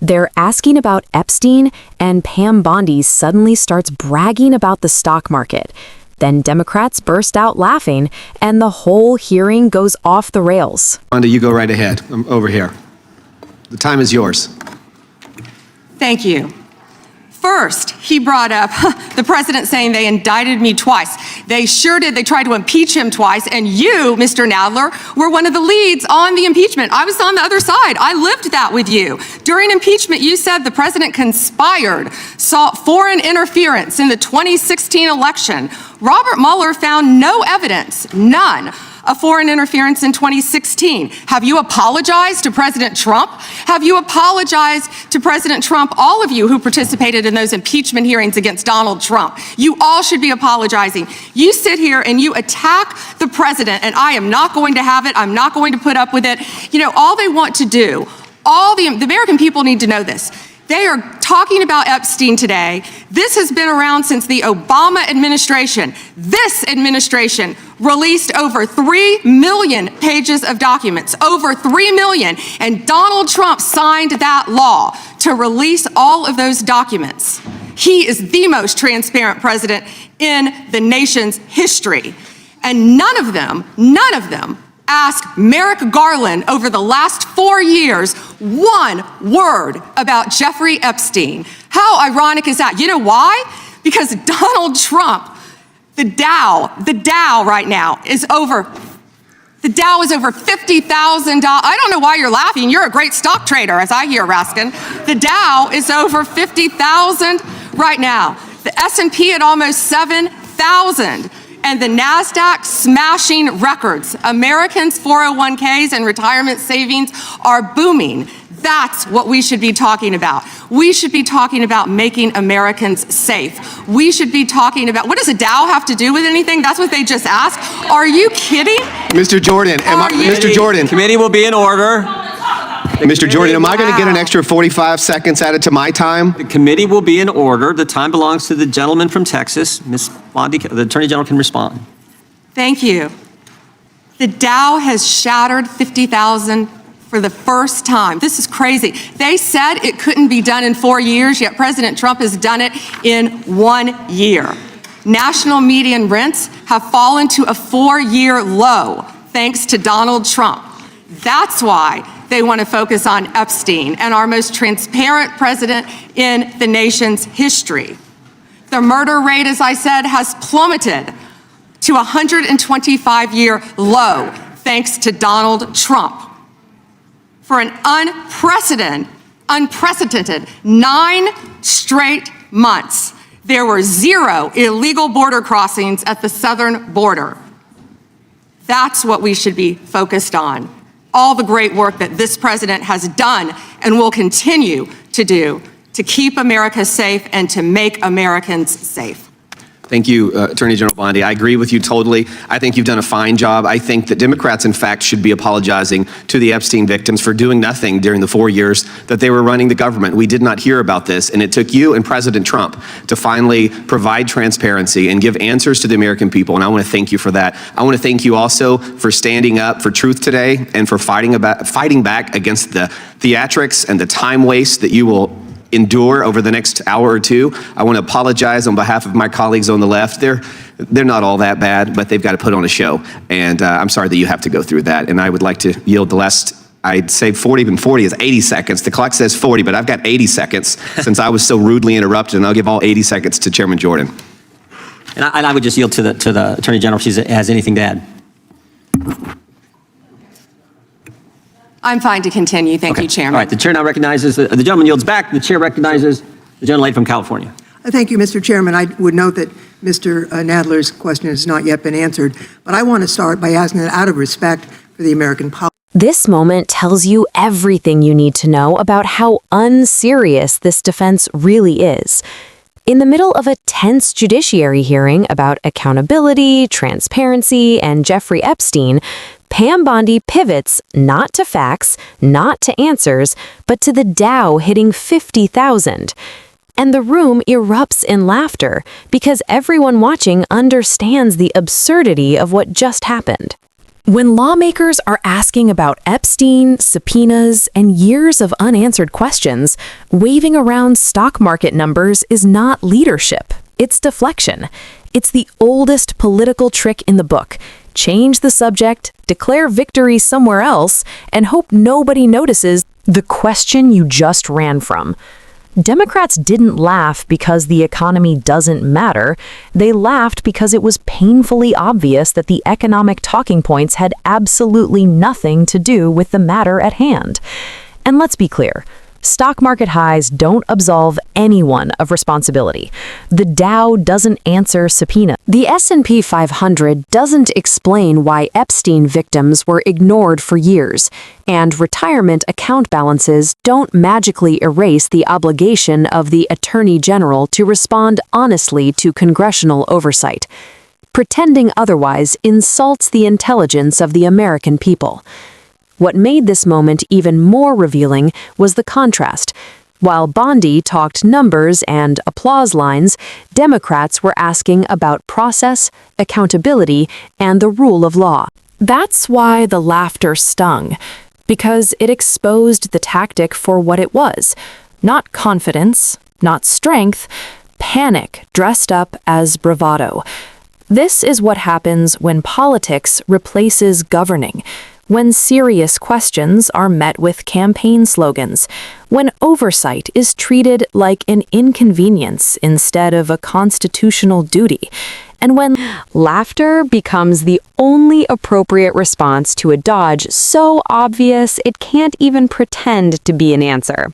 They're asking about Epstein, and Pam Bondi suddenly starts bragging about the stock market. Then Democrats burst out laughing, and the whole hearing goes off the rails. Bondi, you go right ahead. I'm over here. The time is yours. Thank you. First, he brought up the president saying they indicted me twice. They sure did. They tried to impeach him twice. And you, Mr. Nadler, were one of the leads on the impeachment. I was on the other side. I lived that with you. During impeachment, you said the president conspired, sought foreign interference in the 2016 election. Robert Mueller found no evidence, none, of foreign interference in 2016. Have you apologized to President Trump? Have you apologized to President Trump, all of you who participated in those impeachment hearings against Donald Trump? You all should be apologizing. You sit here and you attack the president, and I am not going to have it. I'm not going to put up with it. You know, all they want to do, the American people need to know this. They are talking about Epstein today. This has been around since the Obama administration. This administration released over 3 million pages of documents, over 3 million, and Donald Trump signed that law to release all of those documents. He is the most transparent president in the nation's history. And none of them asked Merrick Garland over the last 4 years one word about Jeffrey Epstein. How ironic is that? You know why? Because Donald Trump, the Dow right now is over $50,000. I don't know why you're laughing. You're a great stock trader, as I hear, Raskin. The Dow is over 50,000 right now. The S&P at almost 7,000. And the NASDAQ smashing records. Americans' 401ks and retirement savings are booming. That's what we should be talking about. We should be talking about making Americans safe. We should be talking about, what does a Dow have to do with anything? That's what they just asked. Are you kidding? Mr. Jordan, Mr. Jordan. Committee will be in order. Mr. Jordan, am I going to get an extra 45 seconds added to my time? The committee will be in order. The time belongs to the gentleman from Texas. Ms. Bondi, the Attorney General can respond. Thank you. The Dow has shattered 50,000 for the first time. This is crazy. They said it couldn't be done in 4 years, yet President Trump has done it in 1 year. National median rents have fallen to a 4-year low thanks to Donald Trump. That's why they want to focus on Epstein and our most transparent president in the nation's history. The murder rate, as I said, has plummeted to a 125-year low thanks to Donald Trump. For an unprecedented 9 straight months, there were 0 illegal border crossings at the southern border. That's what we should be focused on. All the great work that this president has done and will continue to do to keep America safe and to make Americans safe. Thank you, Attorney General Bondi. I agree with you totally. I think you've done a fine job. I think that Democrats, in fact, should be apologizing to the Epstein victims for doing nothing during the 4 years that they were running the government. We did not hear about this, and it took you and President Trump to finally provide transparency and give answers to the American people, and I want to thank you for that. I want to thank you also for standing up for truth today and for fighting back against the theatrics and the time waste that you will endure over the next hour or two. I want to apologize on behalf of my colleagues on the left. They're not all that bad, but they've got to put on a show. And I'm sorry that you have to go through that. And I would like to yield the last, I'd say 40, even 40 is 80 seconds. The clock says 40, but I've got 80 seconds since I was so rudely interrupted, and I'll give all 80 seconds to Chairman Jordan. And I would just yield to the Attorney General if she has anything to add. I'm fine to continue. Thank you, Chairman. All right, the chair now recognizes, the gentleman yields back. The chair recognizes the gentlelady from California. Thank you, Mr. Chairman. I would note that Mr. Nadler's question has not yet been answered, but I want to start by asking that out of respect for the American public. This moment tells you everything you need to know about how unserious this defense really is. In the middle of a tense judiciary hearing about accountability, transparency, and Jeffrey Epstein, Pam Bondi pivots not to facts, not to answers, but to the Dow hitting 50,000. And the room erupts in laughter because everyone watching understands the absurdity of what just happened. When lawmakers are asking about Epstein, subpoenas, and years of unanswered questions, waving around stock market numbers is not leadership. It's deflection. It's the oldest political trick in the book. Change the subject, declare victory somewhere else, and hope nobody notices the question you just ran from. Democrats didn't laugh because the economy doesn't matter. They laughed because it was painfully obvious that the economic talking points had absolutely nothing to do with the matter at hand. And let's be clear. Stock market highs don't absolve anyone of responsibility. The Dow doesn't answer subpoena. The S&P 500 doesn't explain why Epstein victims were ignored for years, and retirement account balances don't magically erase the obligation of the Attorney General to respond honestly to congressional oversight. Pretending otherwise insults the intelligence of the American people. What made this moment even more revealing was the contrast. While Bondi talked numbers and applause lines, Democrats were asking about process, accountability, and the rule of law. That's why the laughter stung, because it exposed the tactic for what it was. Not confidence, not strength, panic dressed up as bravado. This is what happens when politics replaces governing. When serious questions are met with campaign slogans, when oversight is treated like an inconvenience instead of a constitutional duty, and when laughter becomes the only appropriate response to a dodge so obvious it can't even pretend to be an answer.